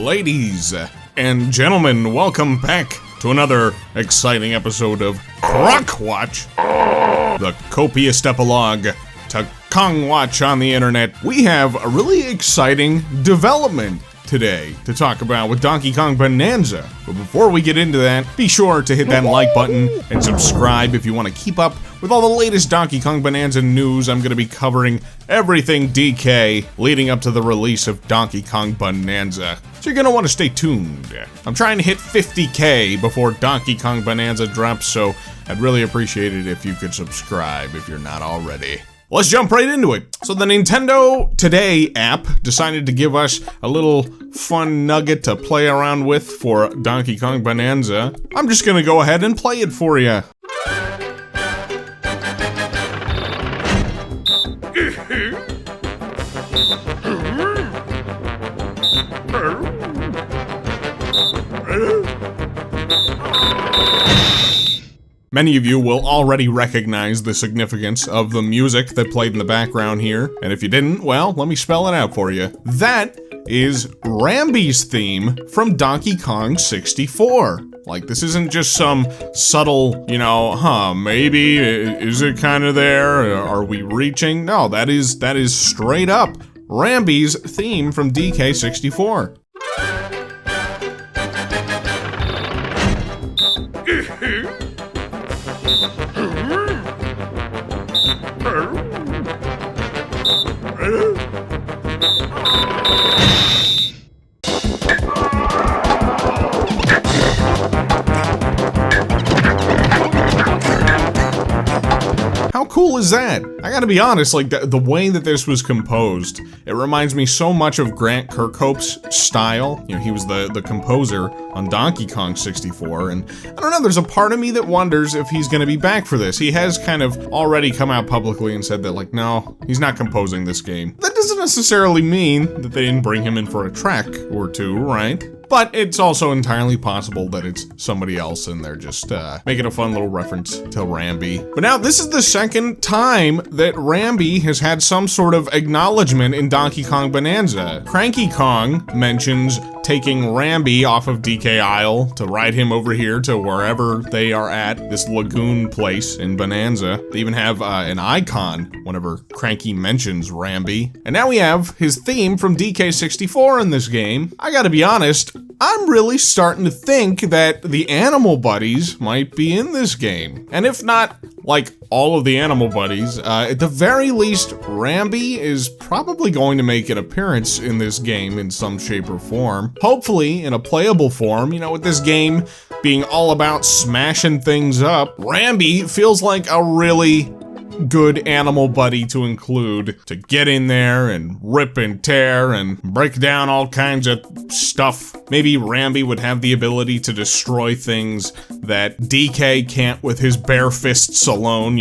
Ladies and gentlemen, welcome back to another exciting episode of Croc Watch, the copious epilogue to Kong Watch on the internet. We have a really exciting development today to talk about with Donkey Kong Bonanza. But before we get into that, be sure to hit that like button and subscribe if you want to keep up with all the latest Donkey Kong Bonanza news. I'm going to be covering everything DK leading up to the release of Donkey Kong Bonanza, so you're going to want to stay tuned. I'm trying to hit 50K before Donkey Kong Bonanza drops, so I'd really appreciate it if you could subscribe if you're not already. Let's jump right into it. So the Nintendo Today app decided to give us a little fun nugget to play around with for Donkey Kong Bonanza. I'm just gonna go ahead and play it for you. Many of you will already recognize the significance of the music that played in the background here, and if you didn't, well, let me spell it out for you. That is Rambi's theme from Donkey Kong 64. Like, this isn't just some subtle, maybe, is it kind of there? Are we reaching? No, that is straight up Rambi's theme from DK64. How cool is that? I gotta be honest, like, the way that this was composed, it reminds me so much of Grant Kirkhope's style. You know, he was the composer on Donkey Kong 64, and I don't know, there's a part of me that wonders if he's gonna be back for this. He has kind of already come out publicly and said that, like, no, he's not composing this game. That doesn't necessarily mean that they didn't bring him in for a track or two, right? But it's also entirely possible that it's somebody else and they're just making a fun little reference to Rambi. But now this is the second time that Rambi has had some sort of acknowledgement in Donkey Kong Bonanza. Cranky Kong mentions taking Rambi off of DK Isle to ride him over here to wherever they are at, this lagoon place in Bonanza. They even have an icon whenever Cranky mentions Rambi. And now we have his theme from DK64 in this game. I gotta be honest, I'm really starting to think that the animal buddies might be in this game. And if not, like, all of the animal buddies, at the very least, Rambi is probably going to make an appearance in this game in some shape or form. Hopefully in a playable form, with this game being all about smashing things up, Rambi feels like a really good animal buddy to include, to get in there and rip and tear and break down all kinds of stuff. Maybe Rambi would have the ability to destroy things that DK can't with his bare fists alone,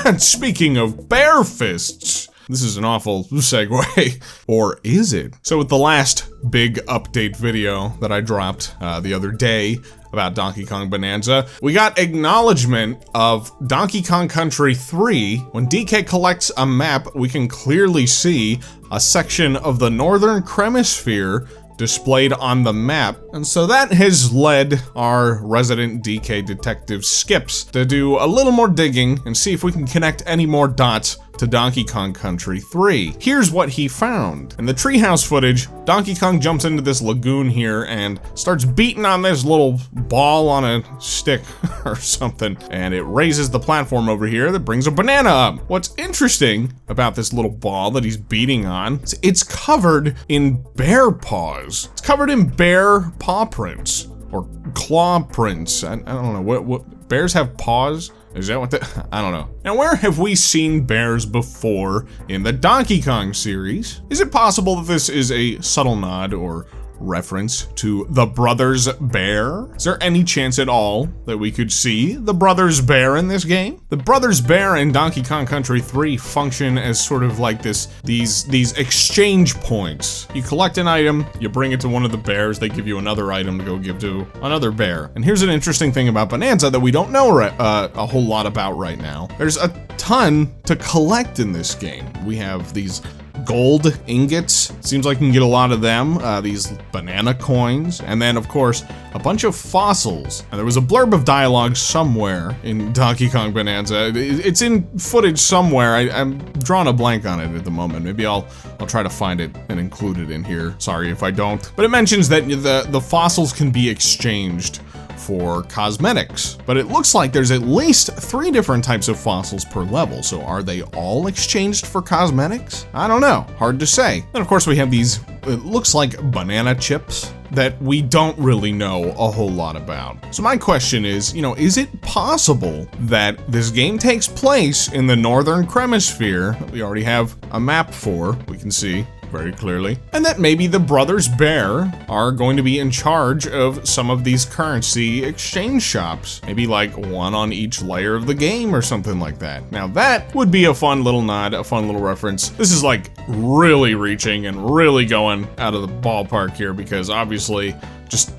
And speaking of bare fists, this is an awful segue. Or is it? So with the last big update video that I dropped the other day about Donkey Kong Bonanza, we got acknowledgement of Donkey Kong Country 3. When DK collects a map, we can clearly see a section of the Northern Cremisphere displayed on the map, and so that has led our resident DK detective Sxips to do a little more digging and see if we can connect any more dots to Donkey Kong Country 3. Here's what he found. In the treehouse footage, Donkey Kong jumps into this lagoon here and starts beating on this little ball on a stick or something, and it raises the platform over here that brings a banana up. What's interesting about this little ball that he's beating on is it's covered in bear paws. It's covered in bear paw prints, or claw prints. I don't know, what bears have paws? Is that what I don't know. Now, where have we seen bears before in the Donkey Kong series? Is it possible that this is a subtle nod or reference to the Brothers Bear? Is there any chance at all that we could see the Brothers Bear in this game? The Brothers Bear in Donkey Kong Country 3 function as sort of like these exchange points. You collect an item, you bring it to one of the bears, they give you another item to go give to another bear. And here's an interesting thing about Bonanza that we don't know a whole lot about right now. There's a ton to collect in this game. We have these gold ingots. Seems like you can get a lot of them. These banana coins. And then, of course, a bunch of fossils. And there was a blurb of dialogue somewhere in Donkey Kong Bonanza. It's in footage somewhere. I'm drawing a blank on it at the moment. Maybe I'll try to find it and include it in here. Sorry if I don't. But it mentions that the fossils can be exchanged for cosmetics, but it looks like there's at least 3 different types of fossils per level, so are they all exchanged for cosmetics? I don't know, hard to say. And of course we have these, it looks like banana chips that we don't really know a whole lot about. So my question is, is it possible that this game takes place in the Northern Cremisphere that we already have a map for, we can see very clearly, and that maybe the Brothers Bear are going to be in charge of some of these currency exchange shops. Maybe like one on each layer of the game or something like that. Now that would be a fun little nod, a fun little reference. This is like really reaching and really going out of the ballpark here because obviously just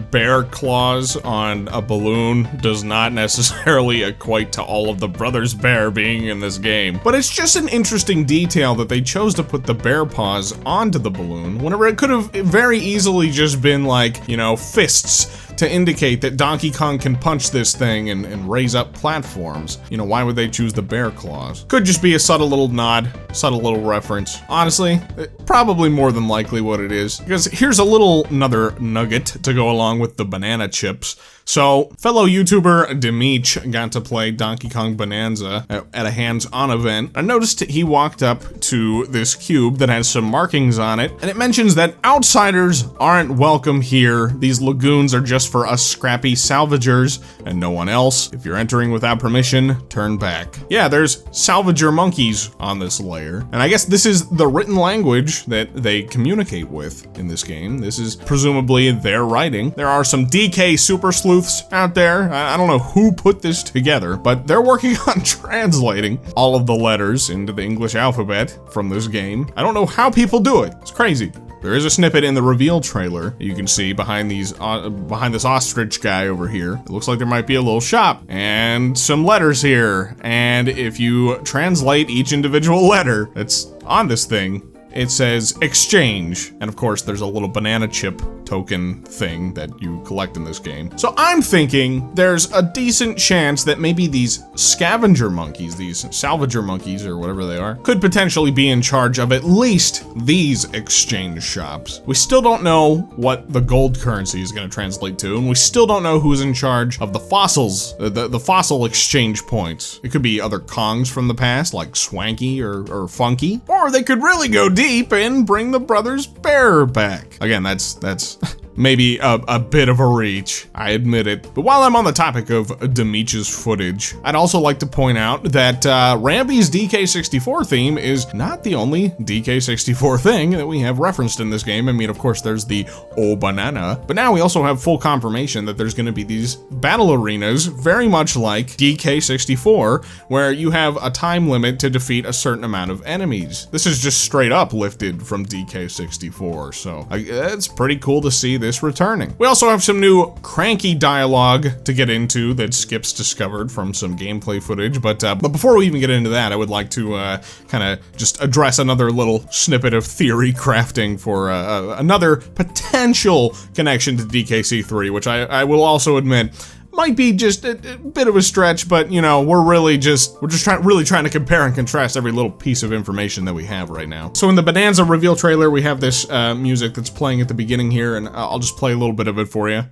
bear claws on a balloon does not necessarily equate to all of the Brothers Bear being in this game. But it's just an interesting detail that they chose to put the bear paws onto the balloon, whenever it could have very easily just been like, fists to indicate that Donkey Kong can punch this thing and raise up platforms. Why would they choose the bear claws? Could just be a subtle little nod, subtle little reference. Honestly, probably more than likely what it is, because here's another nugget to go along with the banana chips. So, fellow YouTuber Dimich got to play Donkey Kong Bonanza at a hands-on event. I noticed he walked up to this cube that has some markings on it, and it mentions that outsiders aren't welcome here. These lagoons are just for us scrappy salvagers and no one else. If you're entering without permission, turn back. Yeah, there's salvager monkeys on this layer, and I guess this is the written language that they communicate with in this game. This is presumably their writing. There are some DK super sleuths out there. I don't know who put this together, but they're working on translating all of the letters into the English alphabet from this game. I don't know how people do it. It's crazy. There is a snippet in the reveal trailer you can see behind this ostrich guy over here. It looks like there might be a little shop and some letters here. And if you translate each individual letter that's on this thing, it says exchange. And of course, there's a little banana chip token thing that you collect in this game. So I'm thinking there's a decent chance that maybe these scavenger monkeys, these salvager monkeys or whatever they are, could potentially be in charge of at least these exchange shops. We still don't know what the gold currency is going to translate to, and we still don't know who's in charge of the fossils, the fossil exchange points. It could be other Kongs from the past, like Swanky or Funky, or they could really go deep and bring the Brothers Bear back. Again, that's maybe a bit of a reach, I admit it. But while I'm on the topic of Dimich's footage, I'd also like to point out that Rambi's DK64 theme is not the only DK64 thing that we have referenced in this game. I mean, of course, there's the Oh Banana, but now we also have full confirmation that there's going to be these battle arenas, very much like DK64, where you have a time limit to defeat a certain amount of enemies. This is just straight up lifted from DK64, so it's pretty cool to see this returning. We also have some new cranky dialogue to get into that Sxips discovered from some gameplay footage, but before we even get into that, I would like to kind of just address another little snippet of theory crafting for another potential connection to DKC3, which I will also admit might be just a bit of a stretch, but we're just trying to compare and contrast every little piece of information that we have right now. So in the Bonanza reveal trailer, we have this music that's playing at the beginning here, and I'll just play a little bit of it for you.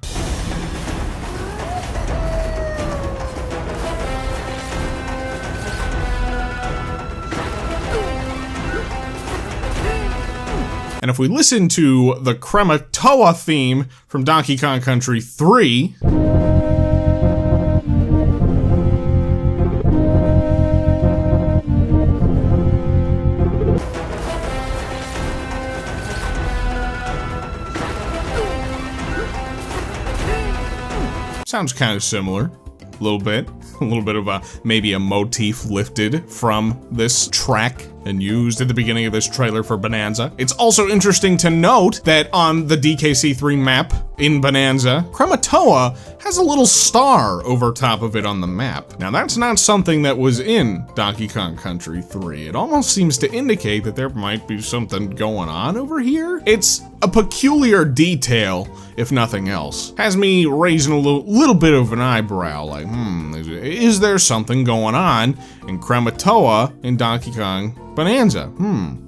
And if we listen to the Krematoa theme from Donkey Kong Country 3, sounds kind of similar, a little bit of maybe a motif lifted from this track and used at the beginning of this trailer for Bonanza. It's also interesting to note that on the DKC3 map in Bonanza, Krematoa has a little star over top of it on the map. Now that's not something that was in Donkey Kong Country 3. It almost seems to indicate that there might be something going on over here. It's a peculiar detail, if nothing else. Has me raising a little bit of an eyebrow, like, is there something going on in Krematoa in Donkey Kong Bonanza?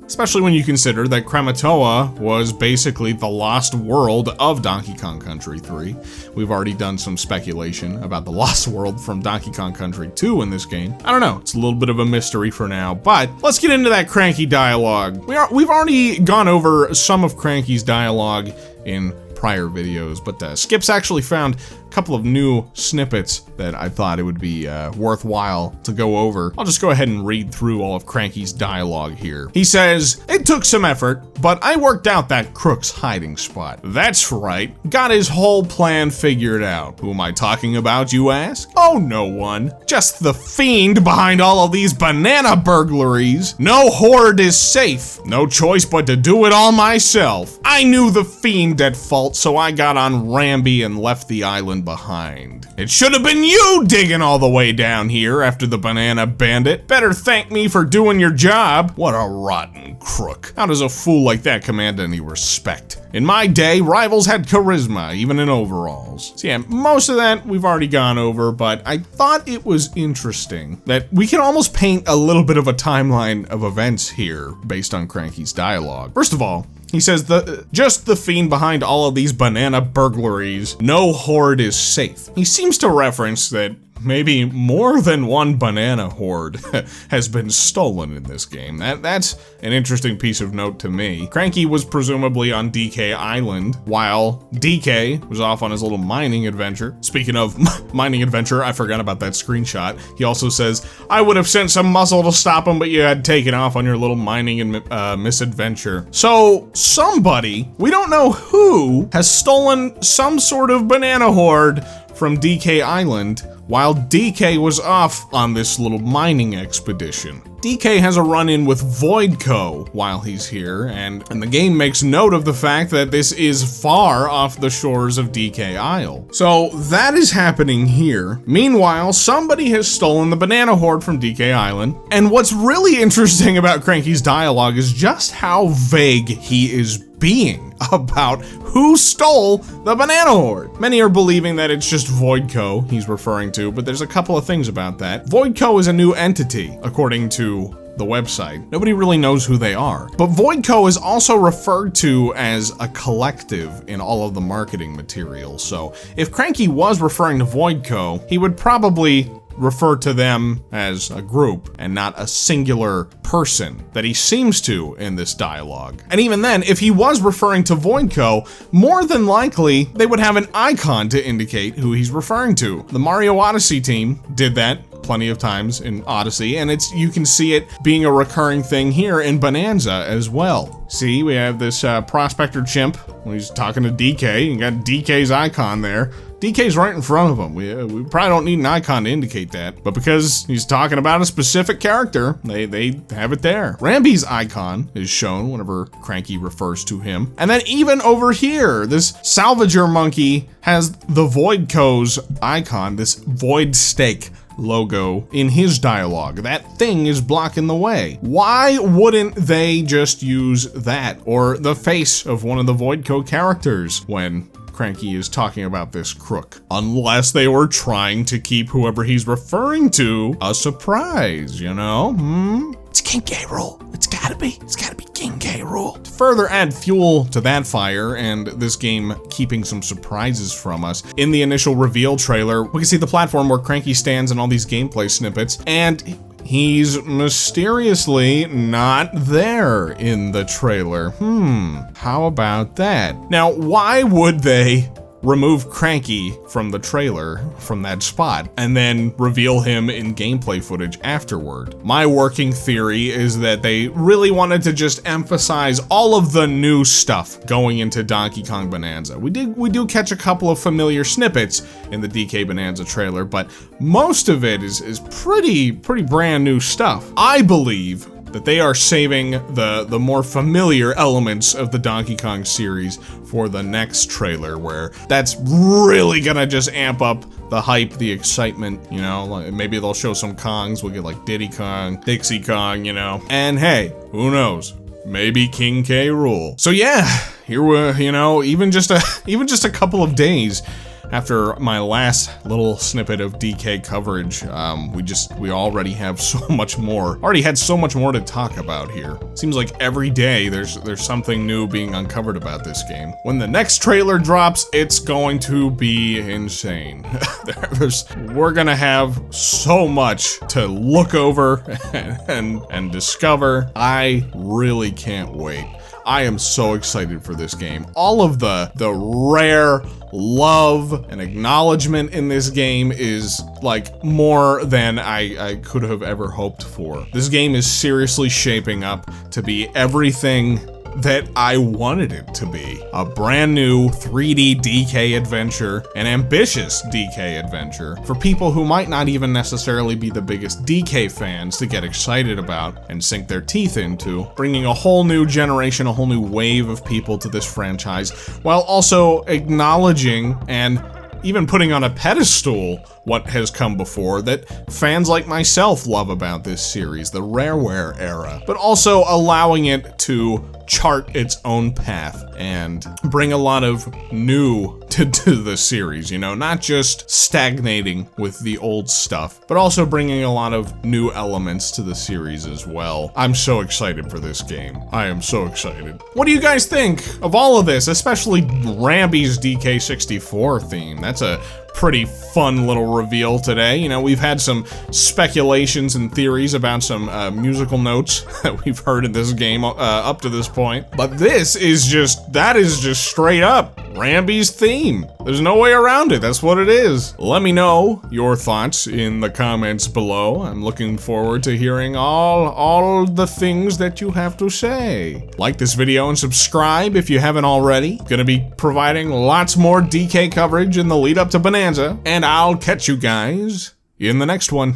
Especially when you consider that Krematoa was basically the lost world of Donkey Kong Country 3. We've already done some speculation about the lost world from Donkey Kong Country 2 in this game. I don't know, it's a little bit of a mystery for now, but let's get into that Cranky dialogue. We've already gone over some of Cranky's dialogue in prior videos, but Sxips actually found a couple of new snippets that I thought it would be worthwhile to go over. I'll just go ahead and read through all of Cranky's dialogue here. He says, "It took some effort, but I worked out that crook's hiding spot. That's right, got his whole plan figured out. Who am I talking about, you ask? Oh, no one. Just the fiend behind all of these banana burglaries. No horde is safe. No choice but to do it all myself. I knew the fiend at fault, so I got on Rambi and left the island behind. It should have been you digging all the way down here after the banana bandit. Better thank me for doing your job. What a rotten crook. How does a fool like that command any respect? In my day, rivals had charisma, even in overalls." So yeah, most of that we've already gone over, but I thought it was interesting that we can almost paint a little bit of a timeline of events here based on Cranky's dialogue. First of all, he says, just the fiend behind all of these banana burglaries. No horde is safe. He seems to reference that maybe more than one banana horde has been stolen in this game. That's an interesting piece of note to me. Cranky was presumably on DK Island, while DK was off on his little mining adventure. Speaking of mining adventure, I forgot about that screenshot. He also says, "I would have sent some muscle to stop him, but you had taken off on your little mining and misadventure." So somebody, we don't know who, has stolen some sort of banana horde from DK Island while DK was off on this little mining expedition. DK has a run-in with Voidco while he's here, and the game makes note of the fact that this is far off the shores of DK Isle. So that is happening here. Meanwhile, somebody has stolen the banana horde from DK Island, and what's really interesting about Cranky's dialogue is just how vague he is being about who stole the banana horde. Many are believing that it's just Voidco he's referring to, but there's a couple of things about that. Voidco is a new entity, according to the website. Nobody really knows who they are. But Voidco is also referred to as a collective in all of the marketing materials. So if Cranky was referring to Voidco, he would probably refer to them as a group and not a singular person that he seems to in this dialogue. And even then, if he was referring to Voidco, more than likely they would have an icon to indicate who he's referring to. The Mario Odyssey team did that plenty of times in Odyssey, and you can see it being a recurring thing here in Bonanza as well. See, we have this prospector chimp. He's talking to DK, and got DK's icon there. DK's right in front of him. We probably don't need an icon to indicate that, but because he's talking about a specific character, they have it there. Rambi's icon is shown whenever Cranky refers to him. And then even over here, this Salvager monkey has the Voidco's icon, this Void Stake logo in his dialogue. That thing is blocking the way. Why wouldn't they just use that or the face of one of the Voidco characters when Cranky is talking about this crook? Unless they were trying to keep whoever he's referring to a surprise, you know? It's King K. Rool. It's gotta be King K. Rool. To further add fuel to that fire and this game keeping some surprises from us, in the initial reveal trailer, we can see the platform where Cranky stands in all these gameplay snippets, and he's mysteriously not there in the trailer. How about that? Now, why would they remove Cranky from the trailer, from that spot, and then reveal him in gameplay footage afterward? My working theory is that they really wanted to just emphasize all of the new stuff going into Donkey Kong Bonanza. We do catch a couple of familiar snippets in the DK Bonanza trailer, but most of it is pretty brand new stuff. I believe that they are saving the more familiar elements of the Donkey Kong series for the next trailer, where that's really gonna just amp up the hype, the excitement, you know? Like, maybe they'll show some Kongs, we'll get like Diddy Kong, Dixie Kong, you know? And hey, who knows? Maybe King K. Rool. So yeah, here we're, you know, even just a couple of days after my last little snippet of DK coverage, we already have so much more. Already had so much more to talk about here. Seems like every day there's something new being uncovered about this game. When the next trailer drops, it's going to be insane. We're gonna have so much to look over and discover. I really can't wait. I am so excited for this game. All of the rare love and acknowledgement in this game is like more than I could have ever hoped for. This game is seriously shaping up to be everything that I wanted it to be. A brand new 3D DK adventure, an ambitious DK adventure, for people who might not even necessarily be the biggest DK fans to get excited about and sink their teeth into, bringing a whole new generation, a whole new wave of people to this franchise, while also acknowledging and even putting on a pedestal what has come before that fans like myself love about this series, the Rareware era, but also allowing it to chart its own path and bring a lot of new to the series, you know, not just stagnating with the old stuff, but also bringing a lot of new elements to the series as well. I'm so excited for this game. I am so excited. What do you guys think of all of this, especially Rambi's DK64 theme? That's a pretty fun little reveal today. You know, we've had some speculations and theories about some musical notes that we've heard in this game up to this point, but that is just straight up Rambi's theme. There's no way around it. That's what it is. Let me know your thoughts in the comments below. I'm looking forward to hearing all the things that you have to say. Like this video and subscribe if you haven't already. Gonna be providing lots more DK coverage in the lead up to Bonanza, and I'll catch you guys in the next one.